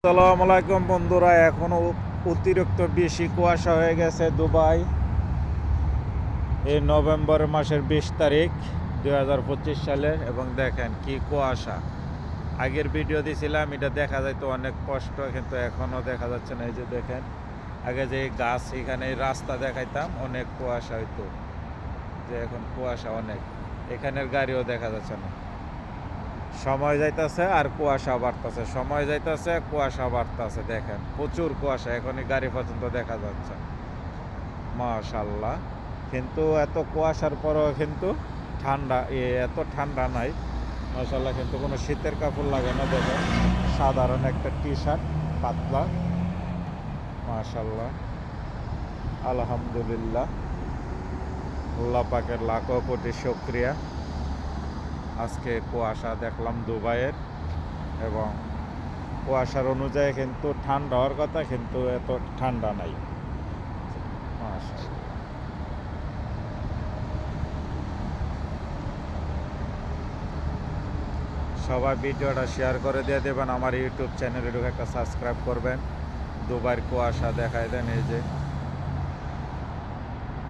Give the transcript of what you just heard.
আসসালামু আলাইকুম বন্ধুরা, এখনো অতিরিক্ত বেশি কুয়াশা হয়ে গেছে দুবাই। এই নভেম্বর মাসের 20 তারিখ 2025 সালের, এবং দেখেন কি কুয়াশা। আগের ভিডিও দিয়েছিলাম, এটা দেখা যায় তো অনেক কষ্ট, কিন্তু এখনও দেখা যাচ্ছে না। এই যে দেখেন, আগে যে গাছ এখানে রাস্তা দেখাইতাম অনেক কুয়াশা হইতো, যে এখন কুয়াশা অনেক, এখানের গাড়িও দেখা যাচ্ছে না। সময় যাইতেছে আর কুয়াশা বাড়তেছে, সময় যাইতেছে কুয়াশা বাড়তেছে। দেখেন প্রচুর কুয়াশা, এখনই গাড়ি পর্যন্ত দেখা যাচ্ছে। মাশাআল্লাহ, কিন্তু এত কুয়াশার পরও কিন্তু ঠান্ডা, এত ঠান্ডা নাই মাশাআল্লাহ। কিন্তু কোনো শীতের কাপড় লাগে না। দেখেন সাধারণ একটা টি শার্ট, পাতলা। মাশাআল্লাহ, আলহামদুলিল্লাহ, আল্লাহ পাকের লাখো কোটি শুকরিয়া। আজকে কুয়াশা দেখলাম দুবাইয়ের, এবং কুয়াশার অনুযায়ী কিন্তু ঠান্ডা হওয়ার কথা, কিন্তু এত ঠান্ডা নাই। মাশাআল্লাহ। সবাই ভিডিওটা শেয়ার করে দিয়ে দেবেন, আমার ইউটিউব চ্যানেলে ঢুকে একটা সাবস্ক্রাইব করবেন। দুবাইয়ের কুয়াশা দেখায় দেন, এই যে